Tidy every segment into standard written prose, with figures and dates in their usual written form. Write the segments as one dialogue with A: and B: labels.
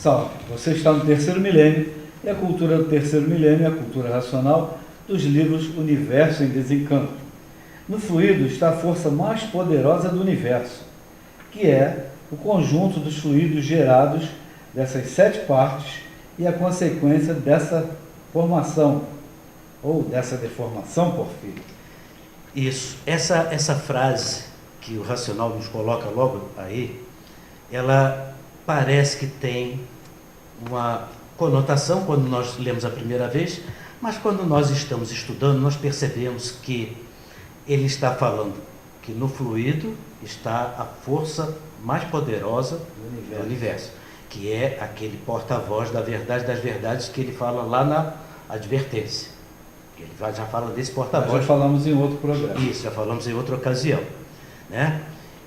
A: Salve, você está no terceiro milênio e a cultura do terceiro milênio é a cultura racional dos livros Universo em Desencanto. No fluido está a força mais poderosa do universo, que é o conjunto dos fluidos gerados dessas 7 partes e a consequência dessa formação, ou dessa deformação, Porfírio.
B: Isso, essa frase que o racional nos coloca logo aí, ela parece que tem uma conotação quando nós lemos a primeira vez, mas quando nós estamos estudando, nós percebemos que ele está falando que no fluido está a força mais poderosa do universo, que é aquele porta-voz da verdade das verdades que ele fala lá na advertência. Ele já fala desse porta-voz.
A: Já falamos em outro programa.
B: Isso, já falamos em outra ocasião, né?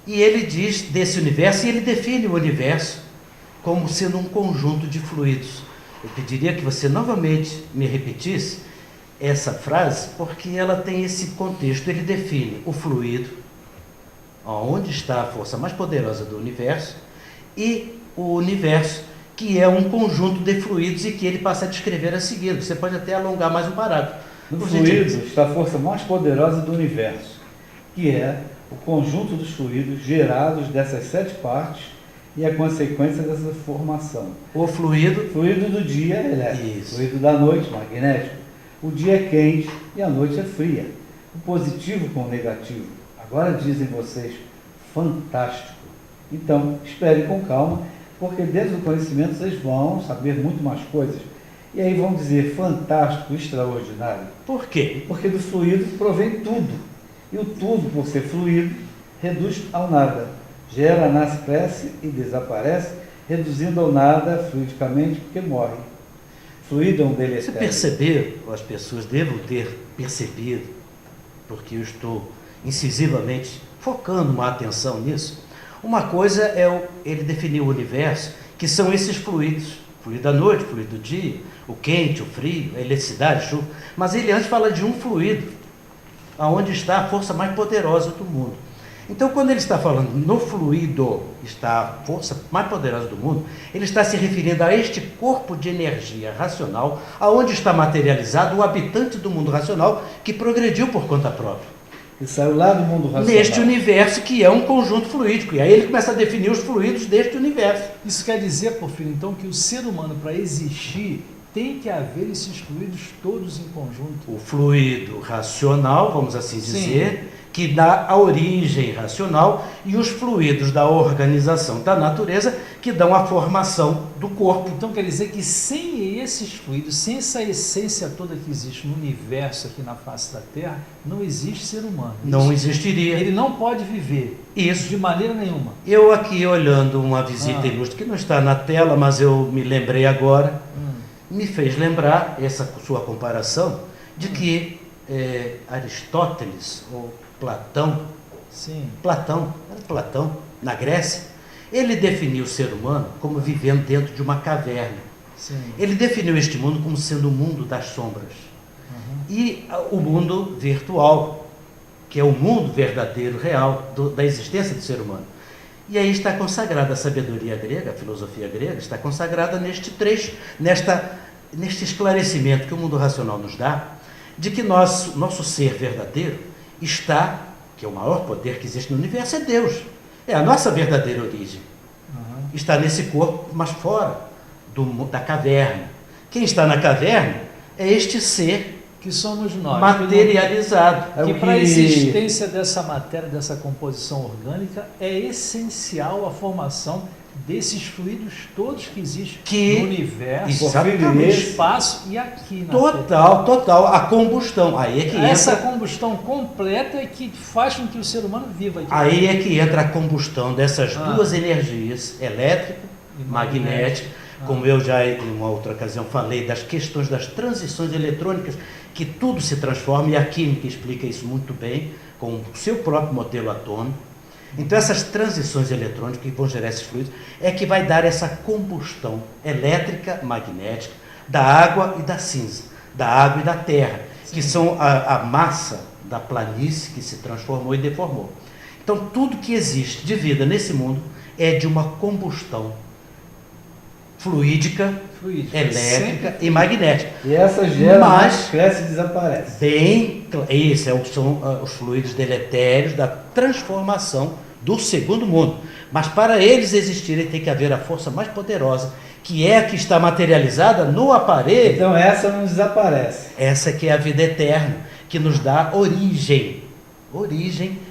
B: E ele diz desse universo, e ele define o universo como sendo um conjunto de fluidos. Eu pediria que você novamente me repetisse essa frase, porque ela tem esse contexto. Ele define o fluido, onde está a força mais poderosa do universo, e o universo, que é um conjunto de fluidos, e que ele passa a descrever a seguir. Você pode até alongar mais um parágrafo.
A: No fluido está a força mais poderosa do universo, que é o conjunto dos fluidos gerados dessas 7 partes e a consequência dessa formação.
B: O fluido
A: do dia é elétrico,
B: Isso.
A: fluido da noite, magnético. O dia é quente e a noite é fria. O positivo com o negativo. Agora dizem vocês, fantástico. Então, espere com calma, porque dentro do conhecimento vocês vão saber muito mais coisas. E aí vão dizer fantástico, extraordinário.
B: Por quê?
A: Porque do fluido provém tudo. E o tudo, por ser fluido, reduz ao nada. Gera, nasce, cresce e desaparece, reduzindo ao nada fluidicamente, porque morre. Fluido é um deletério.
B: Você percebeu, as pessoas devem ter percebido, porque eu estou incisivamente focando uma atenção nisso. Uma coisa é ele definir o universo, que são esses fluidos. Fluido da noite, fluido do dia, o quente, o frio, a eletricidade, a chuva. Mas ele antes fala de um fluido, aonde está a força mais poderosa do mundo. Então, quando ele está falando no fluido está a força mais poderosa do mundo, ele está se referindo a este corpo de energia racional, aonde está materializado o habitante do mundo racional que progrediu por conta própria.
A: E saiu lá do mundo racional.
B: Neste universo que é um conjunto fluídico. E aí ele começa a definir os fluidos deste universo.
C: Isso quer dizer, Porfírio, então, que o ser humano, para existir, tem que haver esses fluidos todos em conjunto.
B: O fluido racional, vamos assim dizer, que dá a origem racional, e os fluidos da organização da natureza, que dão a formação do corpo.
C: Então quer dizer que sem esses fluidos, sem essa essência toda que existe no universo aqui na face da Terra, não existe ser humano.
B: Não existiria.
C: Ele não pode viver.
B: Isso.
C: De maneira nenhuma.
B: Eu aqui olhando uma visita ilustre, que não está na tela, mas eu me lembrei agora, me fez lembrar essa sua comparação de que Aristóteles, ou Platão, na Grécia, ele definiu o ser humano como vivendo dentro de uma caverna.
C: Sim.
B: Ele definiu este mundo como sendo o mundo das sombras. E o mundo virtual, que é o mundo verdadeiro, real, da existência do ser humano. E aí está consagrada a sabedoria grega, a filosofia grega, está consagrada neste trecho, neste esclarecimento que o mundo racional nos dá, de que nosso ser verdadeiro está, que é o maior poder que existe no universo, é Deus. É a nossa verdadeira origem. Está nesse corpo, mas fora da caverna. Quem está na caverna é este ser
C: que somos nós,
B: materializado.
C: Que para a existência dessa matéria, dessa composição orgânica, é essencial a formação desses fluidos todos que existem no universo, no espaço e aqui na Terra.
B: Total, a combustão. Aí é que
C: essa combustão completa é que faz com que o ser humano viva aqui.
B: Aí é que entra a combustão dessas duas energias, elétrica e magnética, como eu já em uma outra ocasião falei, das questões das transições eletrônicas, que tudo se transforma, e a química explica isso muito bem, com o seu próprio modelo atômico. Então essas transições eletrônicas que vão gerar esses fluidos é que vai dar essa combustão elétrica, magnética, da água e da cinza, da água e da terra, que são a massa da planície que se transformou e deformou. Então tudo que existe de vida nesse mundo é de uma combustão fluídica, elétrica e magnética.
A: E essa gera, mas cresce e desaparece.
B: Esses são os fluidos deletérios da transformação do segundo mundo. Mas para eles existirem tem que haver a força mais poderosa, que é a que está materializada no aparelho.
A: Então essa não desaparece.
B: Essa que é a vida eterna, que nos dá origem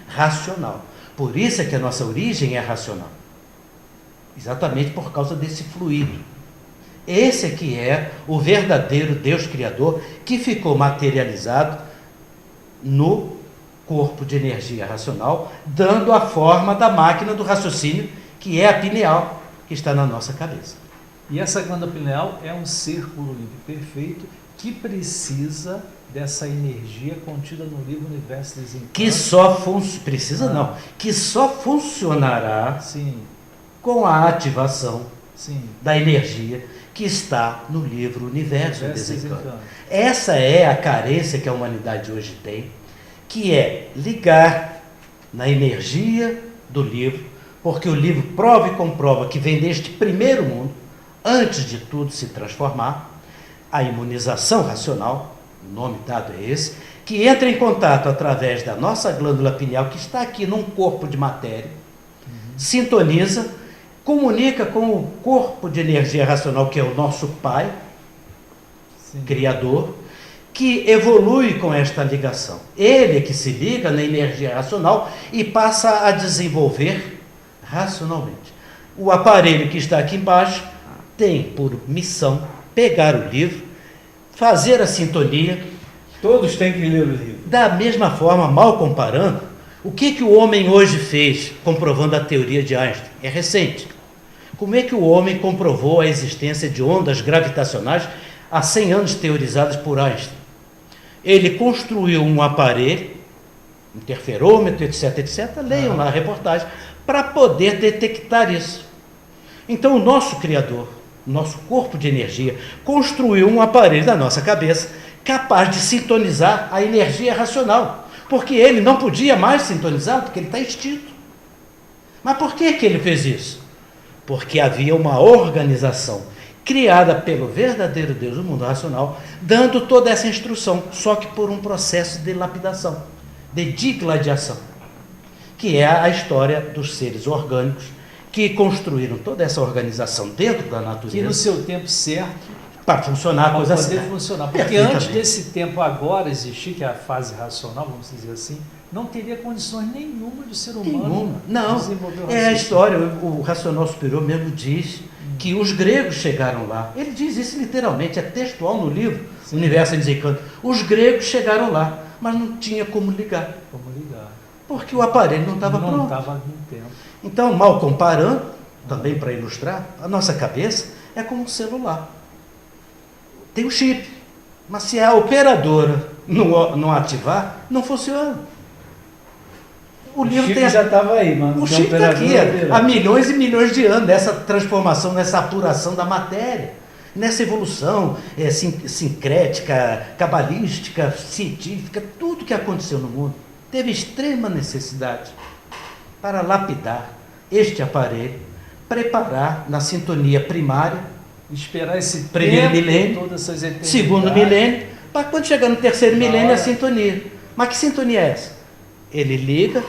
B: racional. Por isso é que a nossa origem é racional. Exatamente por causa desse fluido. Esse aqui é o verdadeiro Deus Criador que ficou materializado no corpo de energia racional, dando a forma da máquina do raciocínio, que é a pineal, que está na nossa cabeça.
C: E essa glândula pineal é um ser colorido perfeito que precisa dessa energia contida no livro Universo Desencanto.
B: Que só que só funcionará com a ativação da energia que está no livro Universo Desencanto. Essa é a carência que a humanidade hoje tem, que é ligar na energia do livro, porque o livro prova e comprova que vem deste primeiro mundo, antes de tudo se transformar, a imunização racional, o nome dado é esse, que entra em contato através da nossa glândula pineal, que está aqui num corpo de matéria, sintoniza, comunica com o corpo de energia racional, que é o nosso Pai, Criador, que evolui com esta ligação. Ele é que se liga na energia racional e passa a desenvolver racionalmente. O aparelho que está aqui embaixo tem por missão pegar o livro, fazer a sintonia.
A: Todos têm que ler o livro.
B: Da mesma forma, mal comparando, o que o homem hoje fez comprovando a teoria de Einstein? É recente. Como é que o homem comprovou a existência de ondas gravitacionais há 100 anos teorizadas por Einstein? Ele construiu um aparelho, interferômetro, etc, leiam lá a reportagem, para poder detectar isso. Então o nosso Criador, nosso corpo de energia, construiu um aparelho na nossa cabeça capaz de sintonizar a energia racional, porque ele não podia mais sintonizar, porque ele está extinto. Mas por que ele fez isso? Porque havia uma organização criada pelo verdadeiro Deus do mundo racional, dando toda essa instrução, só que por um processo de lapidação, de digladiação, que é a história dos seres orgânicos que construíram toda essa organização dentro da natureza.
C: Que no seu tempo certo,
B: para funcionar a coisa
C: poder funcionar. Porque antes desse tempo agora existir, que é a fase racional, vamos dizer assim, não teria condições nenhuma do ser humano
B: desenvolver o raciocínio. É a história, o racional superior mesmo diz que os gregos chegaram lá. Ele diz isso literalmente, é textual no livro Universo Desencanto. Os gregos chegaram lá, mas não tinha como ligar. Porque o aparelho não estava pronto.
C: Não estava no tempo.
B: Então, mal comparando, também para ilustrar, a nossa cabeça é como um celular. Tem um chip, mas se a operadora não ativar, não funciona.
A: O chip já estava aí, mano.
B: O chip está aqui há milhões e milhões de anos, nessa transformação, nessa apuração da matéria, nessa evolução sincrética, cabalística, científica, tudo que aconteceu no mundo teve extrema necessidade para lapidar este aparelho, preparar na sintonia primária,
C: esperar esse
B: primeiro milênio, segundo milênio, para quando chegar no terceiro milênio a sintonia. Mas que sintonia é essa? Ele liga,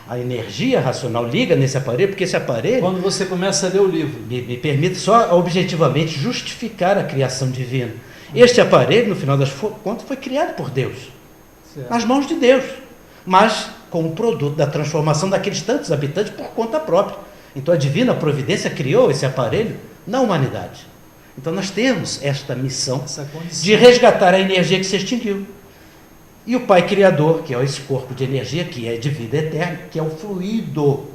B: a energia racional liga nesse aparelho, porque esse aparelho...
C: Quando você começa a ler o livro.
B: Me permite só objetivamente justificar a criação divina. Este aparelho, no final das contas, foi criado por Deus, nas mãos de Deus, mas como produto da transformação daqueles tantos habitantes por conta própria. Então a divina providência criou esse aparelho na humanidade. Então nós temos esta missão de resgatar a energia que se extinguiu. E o Pai Criador, que é esse corpo de energia, que é de vida eterna, que é o fluido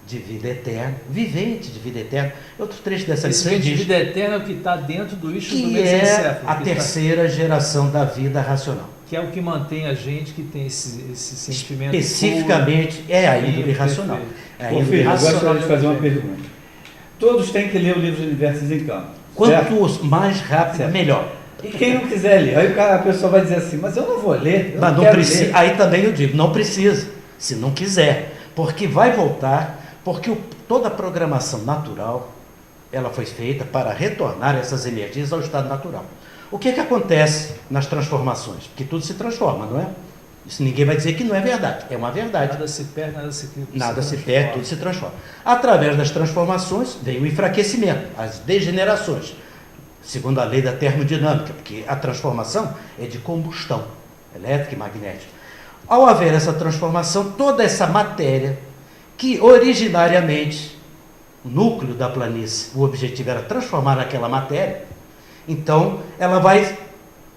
B: de vida eterna, vivente de vida eterna. Outro trecho dessa lição diz...
C: de vida eterna é o que está dentro do eixo do
B: mesencéfalo. Que é a terceira geração da vida racional.
C: Que é o que mantém a gente que tem esse sentimento.
B: Especificamente, puro, é a índole racional.
A: Filho, eu gostaria de fazer uma pergunta. Todos têm que ler o livro Universo Desencanto.
B: Quanto mais rápido, melhor.
A: E quem não quiser ler, aí a pessoa vai dizer assim, mas eu não vou ler,
B: mas não precisa. Ler. Aí também eu digo, não precisa, se não quiser, porque vai voltar, porque toda a programação natural ela foi feita para retornar essas energias ao estado natural. O que acontece nas transformações? Porque tudo se transforma, não é? Isso ninguém vai dizer que não é verdade. É uma verdade.
C: Nada se perde, nada se cria.
B: Nada se perde, tudo se transforma. Através das transformações vem o enfraquecimento, as degenerações, segundo a lei da termodinâmica, porque a transformação é de combustão elétrica e magnética. Ao haver essa transformação, toda essa matéria, que originariamente, o núcleo da planície, o objetivo era transformar aquela matéria, então ela vai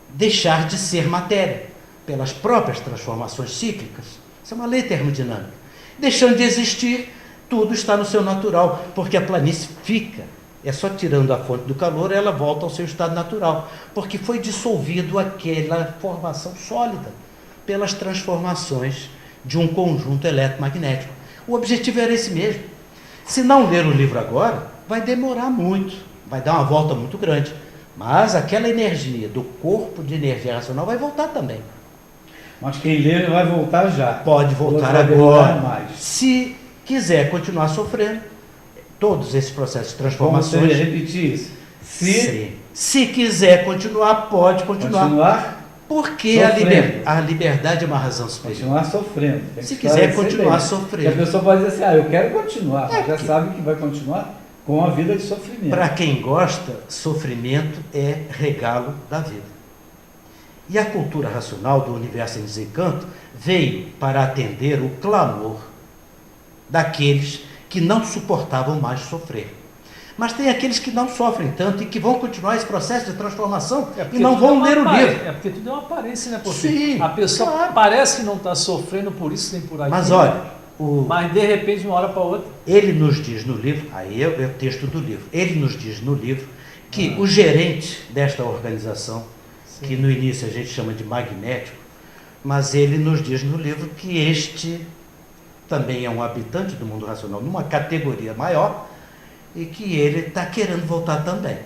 B: deixar de ser matéria, pelas próprias transformações cíclicas. Isso é uma lei termodinâmica. Deixando de existir, tudo está no seu natural, porque a planície fica. É só tirando a fonte do calor, ela volta ao seu estado natural, porque foi dissolvido aquela formação sólida pelas transformações de um conjunto eletromagnético. O objetivo era esse mesmo. Se não ler o livro agora, vai demorar muito, vai dar uma volta muito grande, mas aquela energia do corpo de energia racional vai voltar também.
A: Mas quem lê vai voltar já.
B: Pode voltar agora. Mais. Se quiser continuar sofrendo, todos esses processos de transformações.
A: Vamos repetir isso.
B: Se quiser continuar, pode continuar. Porque a liberdade é uma razão superior.
A: Continuar sofrendo.
B: Se quiser continuar sofrendo.
A: E a pessoa pode dizer assim, eu quero continuar. Mas já sabe que vai continuar com a vida de sofrimento.
B: Para quem gosta, sofrimento é regalo da vida. E a cultura racional do universo em desencanto veio para atender o clamor daqueles que não suportavam mais sofrer. Mas tem aqueles que não sofrem tanto e que vão continuar esse processo de transformação e não vão ler o livro.
C: É porque tudo é uma aparência, né? Porque
B: sim,
C: a pessoa parece que não está sofrendo por isso nem por aquilo.
B: Mas olha,
C: mas de repente, de uma hora para outra.
B: Ele nos diz no livro, aí é o texto do livro, ele nos diz no livro que o gerente desta organização, que no início a gente chama de magnético, mas ele nos diz no livro que este também é um habitante do mundo racional, numa categoria maior, e que ele está querendo voltar também.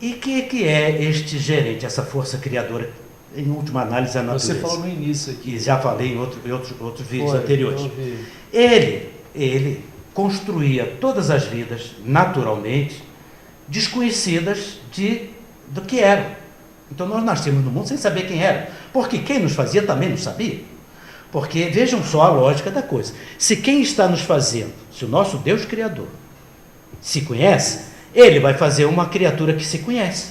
B: E que é este gerente, essa força criadora, em última análise, a natureza?
C: Você falou no início aqui.
B: E já falei em outros vídeos anteriores. Ele construía todas as vidas, naturalmente, desconhecidas do que eram. Então nós nascemos no mundo sem saber quem era, porque quem nos fazia também não sabia. Porque vejam só a lógica da coisa. Se quem está nos fazendo, se o nosso Deus Criador se conhece, ele vai fazer uma criatura que se conhece.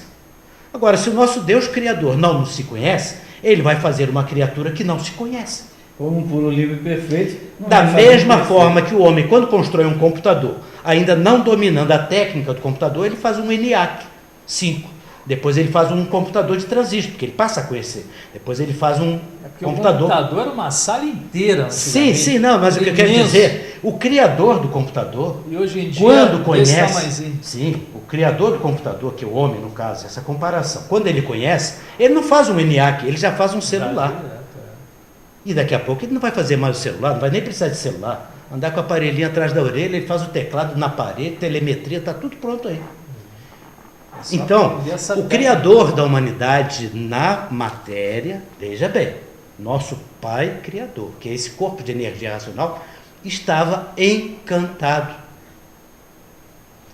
B: Agora, se o nosso Deus Criador não se conhece, ele vai fazer uma criatura que não se conhece.
A: Como um puro, livre e perfeito.
B: Da mesma forma que o homem, quando constrói um computador, ainda não dominando a técnica do computador, ele faz um ENIAC 5. Depois ele faz um computador de transistor, porque ele passa a conhecer. Depois ele faz um computador...
C: O computador era uma sala inteira.
B: Sim, não, mas o que eu quero dizer, o criador do computador,
C: e hoje em dia,
B: quando conhece... Sim, o criador do computador, que é o homem, no caso, essa comparação, quando ele conhece, ele não faz um ENIAC, ele já faz um celular. E daqui a pouco ele não vai fazer mais o celular, não vai nem precisar de celular. Andar com o aparelhinho atrás da orelha, ele faz o teclado na parede, telemetria, está tudo pronto aí. Então, o Criador da humanidade na matéria, veja bem, nosso Pai Criador, que é esse corpo de energia racional, estava encantado.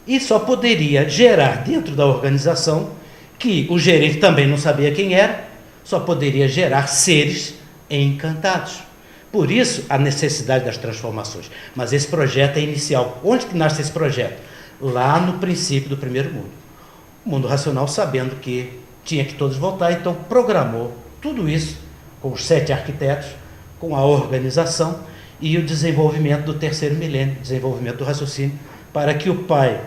B: E só poderia gerar dentro da organização, que o gerente também não sabia quem era, só poderia gerar seres encantados. Por isso, a necessidade das transformações. Mas esse projeto é inicial. Onde que nasce esse projeto? Lá no princípio do primeiro mundo. O mundo racional, sabendo que tinha que todos voltar, então programou tudo isso com os 7 arquitetos, com a organização e o desenvolvimento do terceiro milênio, desenvolvimento do raciocínio, para que o Pai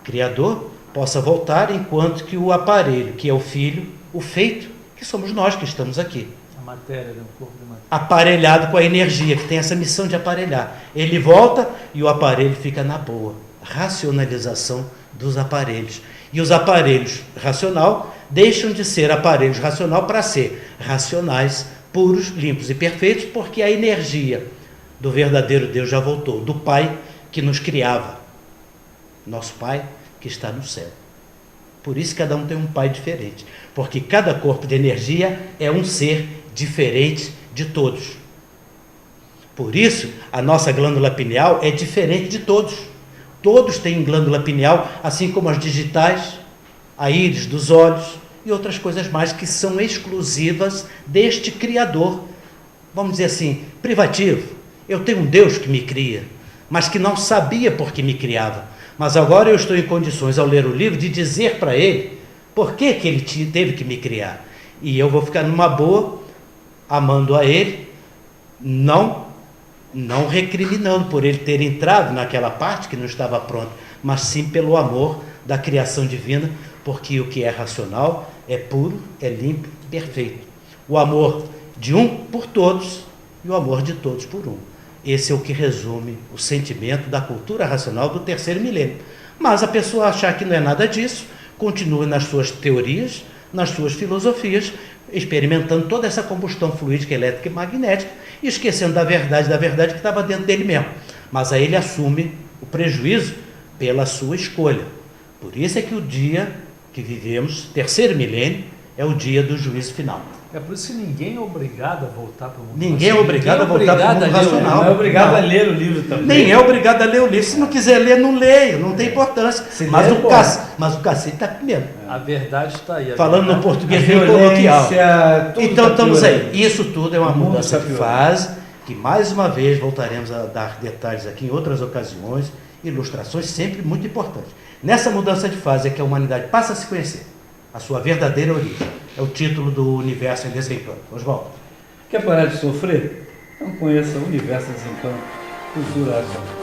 B: Criador possa voltar, enquanto que o aparelho, que é o Filho, o feito, que somos nós que estamos aqui.
C: A matéria, o corpo de matéria.
B: Aparelhado com a energia, que tem essa missão de aparelhar. Ele volta e o aparelho fica na boa. Racionalização dos aparelhos. E os aparelhos racional deixam de ser aparelhos racional para ser racionais, puros, limpos e perfeitos, porque a energia do verdadeiro Deus já voltou, do Pai que nos criava, nosso Pai que está no céu. Por isso cada um tem um Pai diferente, porque cada corpo de energia é um ser diferente de todos. Por isso a nossa glândula pineal é diferente de todos. Todos têm glândula pineal, assim como as digitais, a íris dos olhos e outras coisas mais que são exclusivas deste Criador, vamos dizer assim, privativo. Eu tenho um Deus que me cria, mas que não sabia por que me criava. Mas agora eu estou em condições, ao ler o livro, de dizer para ele por que ele teve que me criar. E eu vou ficar numa boa, amando a ele, não recriminando por ele ter entrado naquela parte que não estava pronta, mas sim pelo amor da criação divina, porque o que é racional é puro, é limpo, perfeito. O amor de um por todos e o amor de todos por um. Esse é o que resume o sentimento da cultura racional do terceiro milênio. Mas a pessoa achar que não é nada disso, continua nas suas teorias, nas suas filosofias, experimentando toda essa combustão fluídica, elétrica e magnética, e esquecendo da verdade que estava dentro dele mesmo. Mas aí ele assume o prejuízo pela sua escolha. Por isso é que o dia que vivemos, terceiro milênio, é o dia do juízo final.
C: É por isso que ninguém é obrigado a voltar para o mundo.
B: Ninguém é obrigado a voltar para o mundo racional.
A: Não é obrigado a ler o livro também.
B: Nem é obrigado a ler o livro. Se não quiser ler, não leia, não tem importância. Mas o cacete está comendo.
C: A verdade está aí.
B: Falando no português bem coloquial. Então estamos aí. Isso tudo é uma mudança de fase, que mais uma vez voltaremos a dar detalhes aqui em outras ocasiões, ilustrações sempre muito importantes. Nessa mudança de fase é que a humanidade passa a se conhecer a sua verdadeira origem. É o título do Universo em Desencanto. Oswaldo.
A: Quer parar de sofrer? Então conheça o Universo em Desencanto, Cultura Racional.